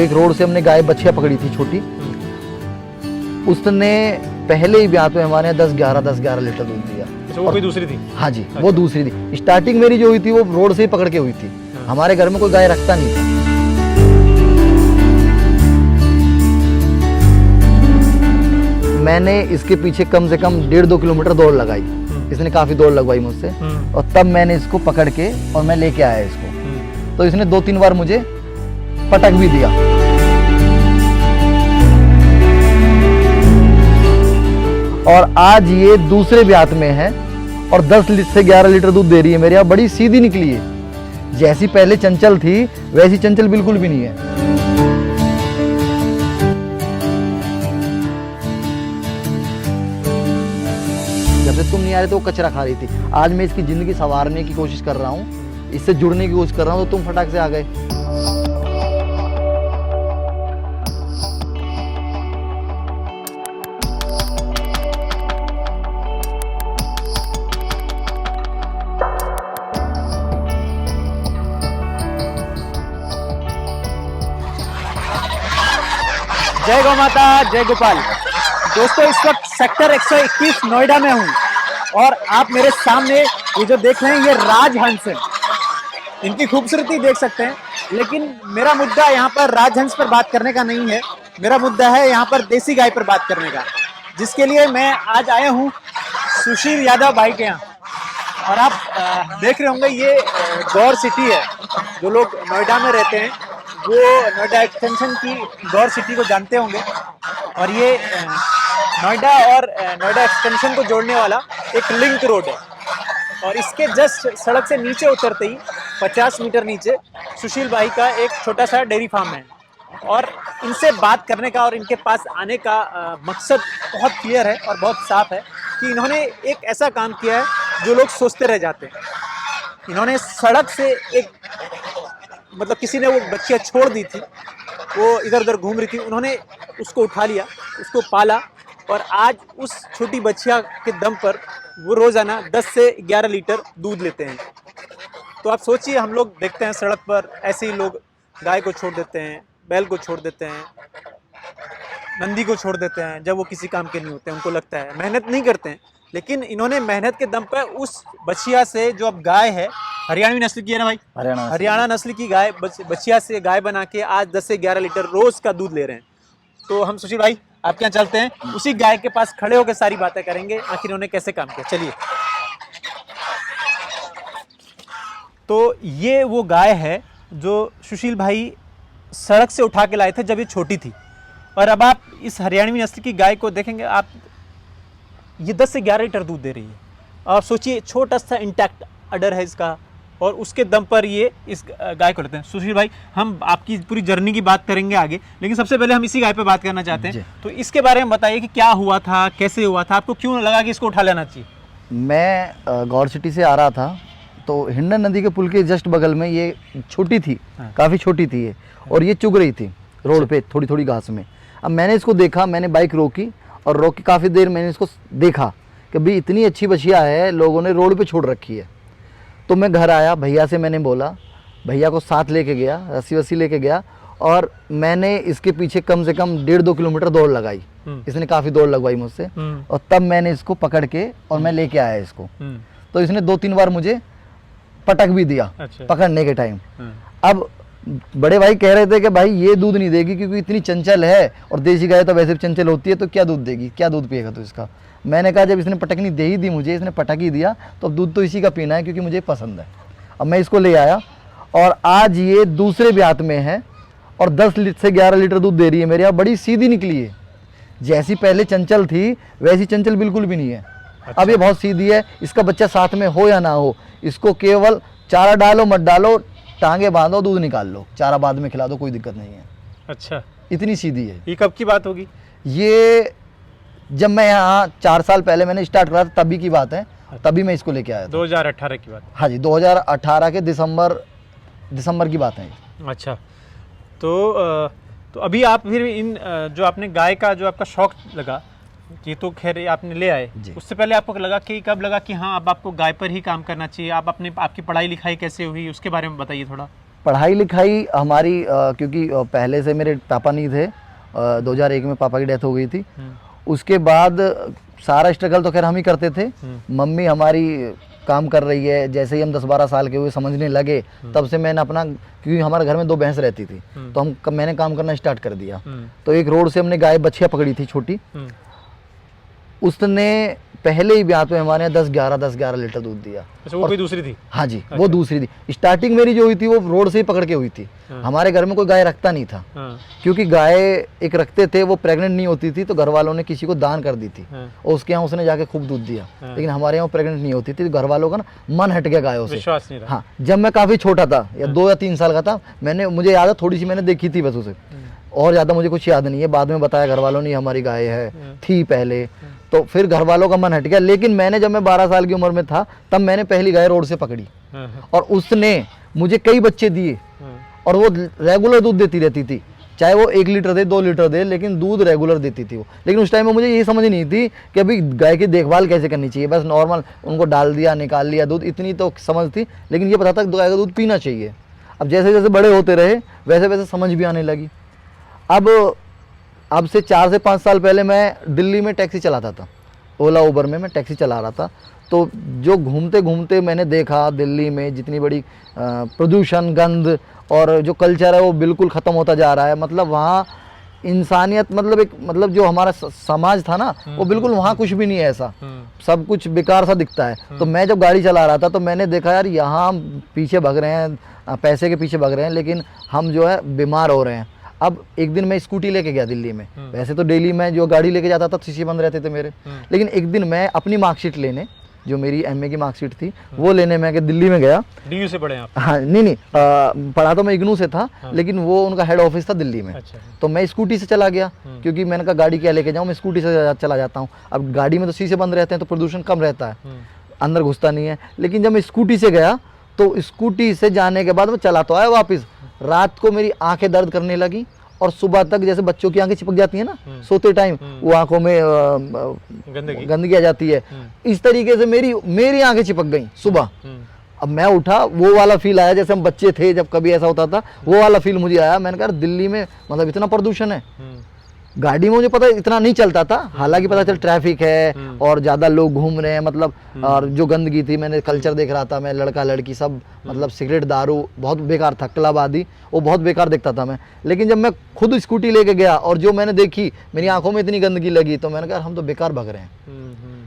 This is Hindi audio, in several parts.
एक रोड से हमने गाय बछिया पकड़ी थी छोटी, उसने पहले ही ब्याह में हमारे यहाँ 10-11 लीटर दूध दिया। वो कोई दूसरी थी? हाँ जी, वो दूसरी थी। स्टार्टिंग मेरी जो हुई थी वो रोड से ही पकड़ के हुई थी। हमारे घर में कोई गाय रखता नहीं था। मैंने इसके पीछे कम से कम 1.5-2 किलोमीटर दौड़ लगाई। इसने काफी दौड़ लगवाई मुझसे, और तब मैंने इसको पकड़ के और मैं लेके आया इसको। तो इसने 2-3 बार मुझे पटक भी दिया। और आज ये दूसरे ब्याह में है और 10 से 11 लीटर दूध दे रही है मेरे यहाँ। बड़ी सीधी निकली है, जैसी पहले चंचल थी वैसी चंचल बिल्कुल भी नहीं है। जब से तुम नहीं आ रहे तो वो कचरा खा रही थी। आज मैं इसकी जिंदगी संवारने की कोशिश कर रहा हूँ, इससे जुड़ने की कोशिश कर रहा हूँ, तो तुम फटाक से आ गए। जय गौ माता, जय गोपाल। दोस्तों, इस वक्त सेक्टर 121 नोएडा में हूँ और आप मेरे सामने ये जो देख रहे हैं ये राजहंस है। इनकी खूबसूरती देख सकते हैं, लेकिन मेरा मुद्दा यहाँ पर राजहंस पर बात करने का नहीं है। मेरा मुद्दा है यहाँ पर देसी गाय पर बात करने का, जिसके लिए मैं आज आया हूँ सुशील यादव भाई के यहाँ। और आप देख रहे होंगे ये गौर सिटी है। जो लोग नोएडा में रहते हैं वो नोएडा एक्सटेंशन की गौर सिटी को जानते होंगे। और ये नोएडा और नोएडा एक्सटेंशन को जोड़ने वाला एक लिंक रोड है। और इसके जस्ट सड़क से नीचे उतरते ही 50 मीटर नीचे सुशील भाई का एक छोटा सा डेयरी फार्म है। और इनसे बात करने का और इनके पास आने का मकसद बहुत क्लियर है और बहुत साफ है कि इन्होंने एक ऐसा काम किया है जो लोग सोचते रह जाते हैं। इन्होंने सड़क से एक, मतलब किसी ने वो बच्चियाँ छोड़ दी थी, वो इधर उधर घूम रही थी, उन्होंने उसको उठा लिया, उसको पाला, और आज उस छोटी बच्चिया के दम पर वो रोजाना 10 से 11 लीटर दूध लेते हैं। तो आप सोचिए, हम लोग देखते हैं सड़क पर ऐसे ही लोग गाय को छोड़ देते हैं, बैल को छोड़ देते हैं, नंदी को छोड़ देते हैं जब वो किसी काम के नहीं होते हैं, उनको लगता है, मेहनत नहीं करते हैं। लेकिन इन्होंने मेहनत के दम पर उस बछिया से, जो अब गाय है, हरियाणवी नस्ल की है ना भाई, हरियाणा नस्ल की गाय, बछिया से गाय बना के आज 10 से 11 लीटर रोज का दूध ले रहे हैं। तो हम सुशील भाई आपके यहाँ चलते हैं, उसी गाय के पास खड़े होकर सारी बातें करेंगे, आखिर उन्होंने कैसे काम किया। चलिए। तो ये वो गाय है जो सुशील भाई सड़क से उठा के लाए थे जब ये छोटी थी। और अब आप इस हरियाणवी नस्ल की गाय को देखेंगे, आप ये 10 से 11 लीटर दूध दे रही है। आप सोचिए, छोटा सा इंटैक्ट अडर है इसका, और उसके दम पर ये इस गाय को लेते हैं। सुशील भाई, हम आपकी पूरी जर्नी की बात करेंगे आगे, लेकिन सबसे पहले हम इसी गाय पे बात करना चाहते हैं। तो इसके बारे में बताइए कि क्या हुआ था, कैसे हुआ था, आपको क्यों लगा कि इसको उठा लेना चाहिए? मैं गौर सिटी से आ रहा था, तो हिंडन नदी के पुल के जस्ट बगल में ये छोटी थी, काफ़ी छोटी थी ये, और ये चुग रही थी रोड पे थोड़ी थोड़ी घास में। अब मैंने इसको देखा, मैंने बाइक रोकी, और रोक के काफ़ी देर मैंने इसको देखा कि भाई इतनी अच्छी बछिया है, लोगों ने रोड पे छोड़ रखी है। तो मैं घर आया, भैया से मैंने बोला, भैया को साथ लेके गया, रस्सी वस्सी लेके गया, और मैंने इसके पीछे कम से कम 1.5-2 किलोमीटर दौड़ लगाई। इसने काफ़ी दौड़ लगवाई मुझसे, और तब मैंने इसको पकड़ के और मैं लेके आया इसको। तो इसने 2-3 बार मुझे पटक भी दिया। अच्छा। पकड़ने के टाइम। अब बड़े भाई कह रहे थे कि भाई ये दूध नहीं देगी क्योंकि इतनी चंचल है, और देसी गाय तो वैसे भी चंचल होती है, तो क्या दूध देगी, क्या दूध पिएगा तो इसका। मैंने कहा जब इसने पटकनी दे ही दी मुझे, इसने पटक ही दिया, तो अब दूध तो इसी का पीना है क्योंकि मुझे पसंद है। अब मैं इसको ले आया, और आज ये दूसरे ब्याह में है और 10 से 11 लीटर दूध दे रही है मेरे यहाँ। बड़ी सीधी निकली है, जैसी पहले चंचल थी वैसी चंचल बिल्कुल भी नहीं है। अच्छा। अब ये बहुत सीधी है। इसका बच्चा साथ में हो या ना हो, इसको केवल चारा डालो मत डालो, टांगे बांधो, दूध निकाल लो, चारा बाद में खिला दो, कोई दिक्कत नहीं है। अच्छा, इतनी सीधी है। ये कब की बात होगी? ये जब मैं यहाँ 4 साल पहले मैंने स्टार्ट करा था, तभी की बात है। तभी मैं इसको लेके आया था। 2018 की बात? हाँ जी, 2018 के दिसंबर की बात है। अच्छा, तो अभी आप फिर इन जो आपने गाय का जो आपका शौक लगा, ये तो खैर आपने ले आए, उससे पहले आपको लगा कि कब लगा कि हाँ अब आपको गाय पर ही काम करना चाहिए? आप आपकी पढ़ाई लिखाई कैसे हुई, उसके बारे में बताइए थोड़ा। पढ़ाई लिखाई हमारी क्योंकि पहले से मेरे पापा नहीं थे, 2001 में पापा की डेथ हो गई थी। उसके बाद सारा स्ट्रगल तो खैर हम ही करते थे। मम्मी हमारी काम कर रही है, जैसे ही हम 10-12 साल के हुए समझने लगे तब से मैंने अपना, क्योंकि हमारे घर में 2 भैंस रहती थी तो मैंने काम करना स्टार्ट कर दिया। तो एक रोड से हमने गाय बछिया पकड़ी थी छोटी, उसने पहले ही ब्याह में हमारे यहाँ 10-11 लीटर दूध दिया। अच्छा, वो कोई दूसरी थी? हाँ जी, वो दूसरी थी। स्टार्टिंग मेरी जो हुई थी वो रोड से ही पकड़ के हुई थी। हमारे घर में कोई गाय रखता नहीं था, क्योंकि गाय एक रखते थे, वो प्रेग्नेंट नहीं होती थी तो घर वालों ने किसी को दान कर दी थी और उसके यहाँ उसने जाके खूब दूध दिया। लेकिन हमारे यहाँ प्रेग्नेंट नहीं होती थी, घर वालों का ना मन हट गया गायों से, विश्वास नहीं रहा। हाँ, जब मैं काफी छोटा था या 2 या 3 साल का था, मुझे याद है थोड़ी सी मैंने देखी थी बस उसे, और ज्यादा मुझे कुछ याद नहीं है। बाद में बताया घर वालों ने हमारी गाय है, थी पहले, तो फिर घर वालों का मन हट गया। लेकिन मैंने जब मैं 12 साल की उम्र में था तब मैंने पहली गाय रोड से पकड़ी और उसने मुझे कई बच्चे दिए और वो रेगुलर दूध देती रहती थी, चाहे वो 1 लीटर दे 2 लीटर दे, लेकिन दूध रेगुलर देती थी वो। लेकिन उस टाइम में मुझे ये समझ नहीं थी कि अभी गाय की देखभाल कैसे करनी चाहिए, बस नॉर्मल उनको डाल दिया निकाल लिया दूध, इतनी तो समझ थी। लेकिन ये पता था गाय का दूध पीना चाहिए। अब जैसे जैसे बड़े होते रहे वैसे वैसे समझ भी आने लगी। अब से 4 से 5 साल पहले मैं दिल्ली में टैक्सी चलाता था, ओला उबर में मैं टैक्सी चला रहा था। तो जो घूमते घूमते मैंने देखा दिल्ली में जितनी बड़ी प्रदूषण, गंध और जो कल्चर है वो बिल्कुल ख़त्म होता जा रहा है। मतलब वहाँ इंसानियत, मतलब जो हमारा समाज था ना, वो बिल्कुल वहाँ कुछ भी नहीं है ऐसा, सब कुछ बेकार सा दिखता है। तो मैं जब गाड़ी चला रहा था तो मैंने देखा यार यहाँ हम पीछे भाग रहे हैं, पैसे के पीछे भाग रहे हैं, लेकिन हम जो है बीमार हो रहे हैं। अब एक दिन मैं स्कूटी लेके गया दिल्ली में, वैसे तो डेली मैं जो गाड़ी लेके जाता था शीशे बंद रहते थे मेरे, लेकिन एक दिन मैं अपनी मार्कशीट लेने, जो मेरी एमए की मार्कशीट थी वो लेने मैं दिल्ली में गया। डीयू से पढ़े आप? हाँ, नहीं, पढ़ा तो मैं इग्नू से था, लेकिन वो उनका हेड ऑफिस था दिल्ली में। अच्छा। तो मैं स्कूटी से चला गया, क्योंकि मैंने कहा गाड़ी क्या लेके जाऊँ, मैं स्कूटी से चला जाता हूँ। अब गाड़ी में तो शीशे बंद रहते हैं तो प्रदूषण कम रहता है, अंदर घुसता नहीं है। लेकिन जब मैं स्कूटी से गया तो स्कूटी से जाने के बाद मैं चला तो आया वापस, रात को मेरी आंखें दर्द करने लगी और सुबह तक जैसे बच्चों की आंखें चिपक जाती है ना सोते टाइम, वो आंखों में गंदगी आ जाती है, इस तरीके से मेरी आंखें चिपक गई सुबह। अब मैं उठा, वो वाला फील आया जैसे हम बच्चे थे जब कभी ऐसा होता था, वो वाला फील मुझे आया। मैंने कहा दिल्ली में मतलब इतना प्रदूषण है। गाड़ी में मुझे पता इतना नहीं चलता था, हालांकि पता चल ट्रैफिक है और ज़्यादा लोग घूम रहे हैं, मतलब और जो गंदगी थी, मैंने कल्चर देख रहा था, मैं लड़का लड़की सब, मतलब सिगरेट दारू बहुत बेकार था, क्लब आदि वो बहुत बेकार देखता था मैं। लेकिन जब मैं खुद स्कूटी लेके गया और जो मैंने देखी, मेरी आंखों में इतनी गंदगी लगी, तो मैंने कहा हम तो बेकार भग रहे हैं,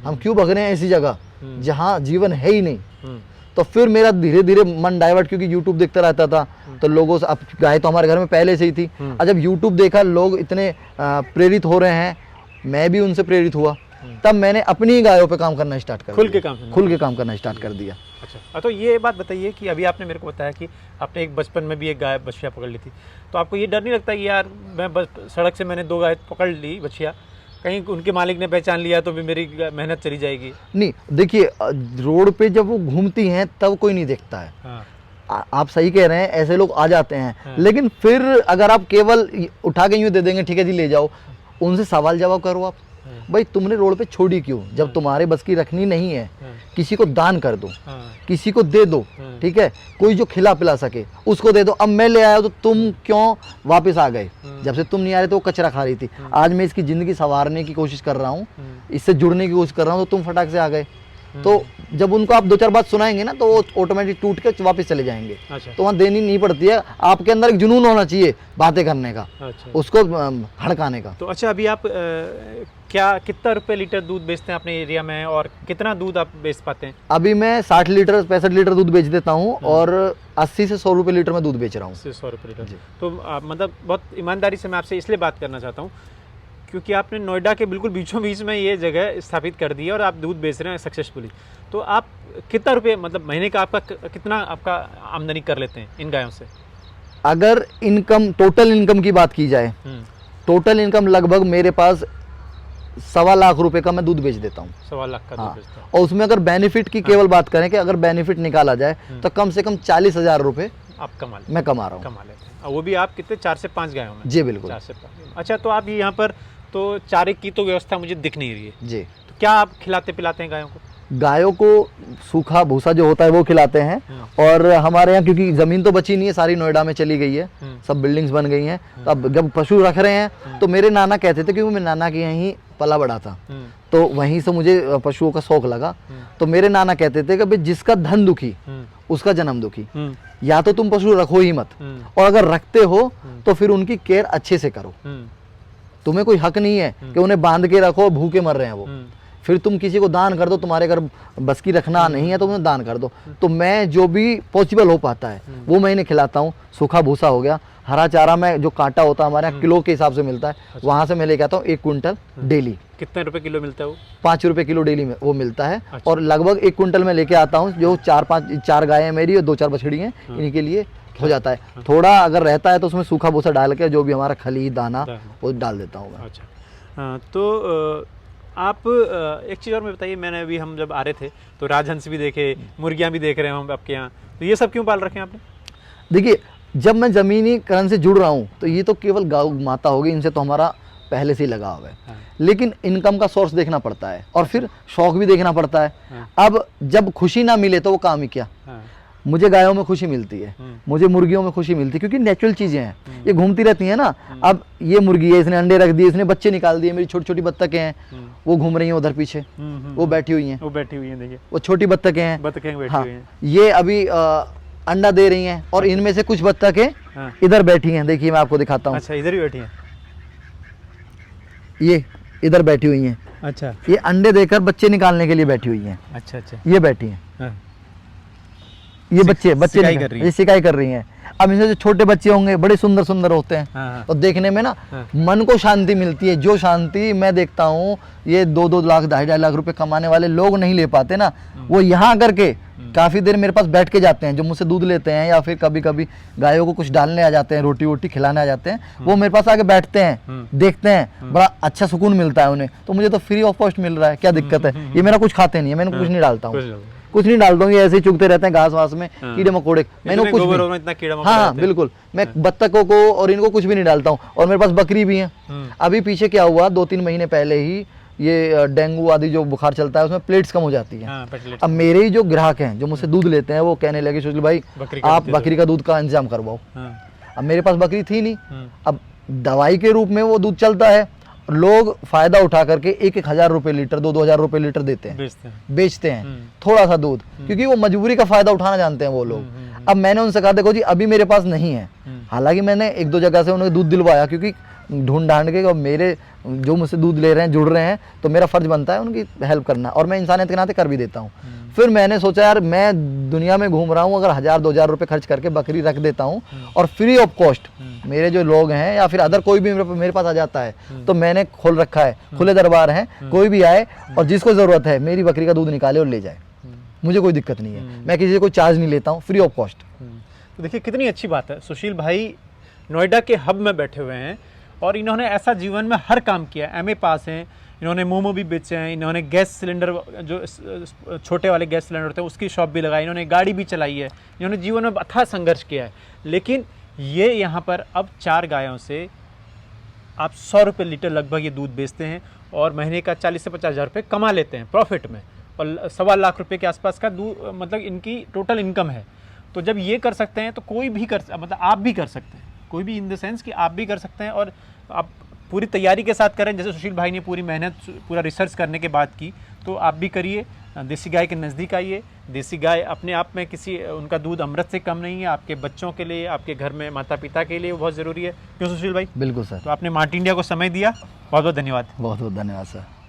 हम क्यों भग रहे हैं ऐसी जगह जहाँ जीवन है ही नहीं। तो फिर मेरा धीरे धीरे मन डाइवर्ट, क्योंकि यूट्यूब देखता रहता था तो लोगों से, अब गाय तो हमारे घर में पहले से ही थी, और जब यूट्यूब देखा लोग इतने प्रेरित हो रहे हैं, मैं भी उनसे प्रेरित हुआ, तब मैंने अपनी ही गायों पे काम करना स्टार्ट कर दिया, खुल के काम करना स्टार्ट कर दिया। अच्छा, तो ये बात बताइए कि अभी आपने मेरे को बताया कि आपने एक बचपन में भी एक गाय बछिया पकड़ ली थी, तो आपको ये डर नहीं लगता कि यार मैं बस सड़क से मैंने 2 गाय पकड़ ली बछिया, कहीं उनके मालिक ने पहचान लिया तो भी मेरी मेहनत चली जाएगी? नहीं, देखिए रोड पे जब वो घूमती हैं तब कोई नहीं देखता है। हाँ। आप सही कह रहे हैं, ऐसे लोग आ जाते हैं। हाँ। लेकिन फिर अगर आप केवल उठा के यूँ दे देंगे, ठीक है जी ले जाओ, उनसे सवाल जवाब करो आप, भाई तुमने रोड पे छोड़ी क्यों, जब तुम्हारे बस की रखनी नहीं है, किसी को दान कर दो, किसी को दे दो, ठीक है, कोई जो खिला पिला सके उसको दे दो। अब मैं ले आया तो तुम क्यों वापस आ गए, जब से तुम नहीं आ रहे तो वो कचरा खा रही थी, आज मैं इसकी जिंदगी संवारने की कोशिश कर रहा हूँ, इससे जुड़ने की कोशिश कर रहा हूँ, तो तुम फटाक से आ गए। तो जब उनको आप 2-4 बात सुनाएंगे ना तो वो ऑटोमेटिक टूट के वापस चले जाएंगे। अच्छा। तो वहाँ देनी नहीं पड़ती है, आपके अंदर एक जुनून होना चाहिए बातें करने का। अच्छा। उसको हड़काने का। तो अच्छा, अभी आप कितना रुपए लीटर दूध बेचते हैं अपने एरिया में, और कितना दूध आप बेच पाते हैं? अभी मैं 60 लीटर 65 लीटर दूध बेच देता हूँ और 80 से 100 रुपये लीटर में दूध बेच रहा हूँ। 100 रुपये लीटर। तो मतलब बहुत ईमानदारी से मैं आपसे इसलिए बात करना चाहता हूँ क्योंकि आपने नोएडा के बिल्कुल बीचों बीच में ये जगह स्थापित कर दी है और आप दूध बेच रहे हैं सक्सेसफुली। तो आप कितना रुपये, मतलब महीने का आपका कितना आपका आमदनी कर लेते हैं इन गायों से? अगर इनकम, टोटल इनकम की बात की जाए, टोटल इनकम लगभग मेरे पास 1.25 लाख रुपए का मैं दूध बेच देता हूँ। 1.25 लाख का दूध बेचता हूँ। और उसमें अगर बेनिफिट की केवल बात करें कि अगर बेनिफिट निकाला जाए तो कम से कम 40,000 रुपये आप मैं कमा रहा हूँ। कमा लेते हैं, और वो भी आप कितने 4 से 5 गायों में? जी बिल्कुल। 4 से 5। अच्छा, तो आप यहाँ पर तो चारे की तो व्यवस्था मुझे दिख नहीं रही है जी, तो क्या आप खिलाते पिलाते हैं गायों को? गायों को सूखा भूसा जो होता है वो खिलाते हैं। और हमारे यहाँ क्योंकि ज़मीन तो बची नहीं है, सारी नोएडा में चली गई है, सब बिल्डिंग्स बन गई हैं, तो अब जब पशु रख रहे हैं तो मेरे नाना कहते थे, क्योंकि मैं नाना के यहीं पला बड़ा था, तो वहीं से मुझे पशुओं का शौक लगा। तो मेरे नाना कहते थे कि भाई जिसका धन दुखी उसका जन्म दुखी, या तो तुम पशु रखो ही मत, और अगर रखते हो तो फिर उनकी केयर अच्छे से करो। तुम्हें कोई हक नहीं है कि उन्हें बांध के रखो, भूखे मर रहे हैं वो, फिर तुम किसी को दान कर दो, तुम्हारे घर बस की रखना नहीं है तो उन्हें दान कर दो। तो मैं जो भी पॉसिबल हो पाता है वो मैं इन्हें खिलाता हूँ। सूखा भूसा हो गया, हरा चारा में जो कांटा होता है हमारे यहाँ किलो के हिसाब से मिलता है, वहां से मैं लेके आता हूँ 1 क्विंटल डेली। कितने रुपए किलो मिलता है वो? 5 रुपए किलो डेली में वो मिलता है। और लगभग 1 क्विंटल में लेके आता हूँ, जो 4 गायें हैं मेरी और 2-4 बछड़ी हैं, इनके लिए हो जाता है। थोड़ा अगर रहता है तो उसमें सूखा भूसा डाल के जो भी हमारा खली दाना वो डाल देता हूँ मैं। अच्छा, तो आप एक चीज़ और मैं बताइए, मैंने अभी हम जब आ रहे थे तो राजहंस भी देखे, मुर्गियाँ भी देख रहे हैं हम आपके यहाँ, तो ये सब क्यों पाल रखे हैं आपने? देखिए, जब मैं ज़मीनीकरण से जुड़ रहा हूँ तो ये तो केवल गौ माता होगी, इनसे तो हमारा पहले से ही लगाव है। लेकिन इनकम का सोर्स देखना पड़ता है और फिर शौक भी देखना पड़ता है। अब जब खुशी ना मिले तो वो काम ही क्या। मुझे गायों में खुशी मिलती है, मुझे मुर्गियों में खुशी मिलती है, क्योंकि नेचुरल चीज़ें हैं, ये घूमती रहती हैं ना। अब ये मुर्गी है, इसने अंडे रख दिए, इसने बच्चे निकाल दिए, मेरी छोटी छोटी बत्तखें हैं वो घूम रही हैं उधर पीछे, वो बैठी हुई हैं, देखिए वो छोटी बत्तखें हैं, बैठी हुई हैं। ये अभी अंडा दे रही हैं, और इनमें से कुछ बत्तखें इधर बैठी हैं, देखिए मैं आपको दिखाता हूँ। अच्छा, इधर ही बैठी हैं, ये इधर बैठी हुई हैं। अच्छा, ये अंडे देकर बच्चे निकालने के लिए बैठी हुई हैं। अच्छा अच्छा, ये बैठी हैं, ये बच्चे सिकाई कर रही हैं। अब इनसे जो छोटे बच्चे होंगे बड़े सुंदर सुंदर होते हैं, और देखने में ना मन को शांति मिलती है, जो शांति मैं देखता हूँ ये 2-2 लाख 2.5 लाख रुपए कमाने वाले लोग नहीं ले पाते ना, वो यहाँ करके काफ़ी देर मेरे पास बैठ के जाते हैं, जो मुझसे दूध लेते हैं या फिर कभी कभी गायों को कुछ डालने आ जाते हैं, रोटी वोटी खिलाने आ जाते हैं, वो मेरे पास आके बैठते हैं, देखते हैं, बड़ा अच्छा सुकून मिलता है उन्हें। तो मुझे तो फ्री ऑफ कॉस्ट मिल रहा है, क्या दिक्कत है। ये मेरा कुछ खाते नहीं है, मैंने कुछ नहीं डालता हूँ, कुछ नहीं डालता हूँ, ये ऐसे ही चुगते रहते हैं घास वास में, कीड़े मकोड़े, मैंने कुछ भी। हाँ बिल्कुल, मैं बत्तखों को और इनको कुछ भी नहीं डालता हूँ। और मेरे पास बकरी भी है। अभी पीछे क्या हुआ, 2-3 महीने पहले ही ये डेंगू आदि जो बुखार चलता है उसमें प्लेट्स कम हो जाती हैं। अब मेरे ही जो ग्राहक हैं जो मुझसे दूध लेते हैं वो कहने लगे सुशील भाई आप बकरी का दूध का इंतजाम करवाओ। अब मेरे पास बकरी थी नहीं, अब दवाई के रूप में वो दूध चलता है, लोग फायदा उठा करके 1-1 हज़ार रुपए लीटर, 2-2 हज़ार रुपए लीटर देते हैं, बेचते हैं थोड़ा सा दूध, क्योंकि वो मजबूरी का फायदा उठाना जानते हैं वो लोग। अब मैंने उनसे कहा देखो जी अभी मेरे पास नहीं है, हालांकि मैंने 1-2 जगह से उन्हें दूध दिलवाया, क्योंकि ढूंढ ढांड के मेरे जो मुझसे दूध ले रहे हैं जुड़ रहे हैं तो मेरा फर्ज बनता है उनकी हेल्प करना, और मैं इंसानियत के नाते कर भी देता हूँ। फिर मैंने सोचा यार मैं दुनिया में घूम रहा हूँ, अगर 1,000-2 हज़ार रुपये खर्च करके बकरी रख देता हूँ और फ्री ऑफ कॉस्ट मेरे जो लोग हैं या फिर अदर कोई भी मेरे पास आ जाता है, तो मैंने खोल रखा है, खुले दरबार हैं, कोई भी आए और जिसको ज़रूरत है मेरी बकरी का दूध निकाले और ले जाए, मुझे कोई दिक्कत नहीं है, मैं किसी से कोई चार्ज नहीं लेता हूँ, फ्री ऑफ कॉस्ट। तो देखिए कितनी अच्छी बात है, सुशील भाई नोएडा के हब में बैठे हुए हैं और इन्होंने ऐसा जीवन में हर काम किया, MA पास हैं, इन्होंने मोमो भी बेचे हैं, इन्होंने गैस सिलेंडर जो छोटे वाले गैस सिलेंडर होते हैं उसकी शॉप भी लगाई, इन्होंने गाड़ी भी चलाई है, इन्होंने जीवन में अथाह संघर्ष किया है। लेकिन ये यहाँ पर अब 4 गायों से आप 100 रुपये लीटर लगभग ये दूध बेचते हैं और महीने का 40 से 50 हज़ार रुपये कमा लेते हैं प्रॉफिट में, और 1.25 लाख रुपये के आसपास का दूध मतलब इनकी टोटल इनकम है। तो जब ये कर सकते हैं तो कोई भी मतलब आप भी कर सकते हैं, कोई भी इन द सेंस कि आप भी कर सकते हैं, और आप पूरी तैयारी के साथ करें, जैसे सुशील भाई ने पूरी मेहनत पूरा रिसर्च करने के बाद की, तो आप भी करिए। देसी गाय के नज़दीक आइए। देसी गाय अपने आप में उनका दूध अमृत से कम नहीं है, आपके बच्चों के लिए, आपके घर में माता पिता के लिए बहुत ज़रूरी है। क्यों सुशील भाई? बिल्कुल सर। तो आपने मार्ट इंडिया को समय दिया, बहुत बहुत धन्यवाद। बहुत बहुत धन्यवाद सर।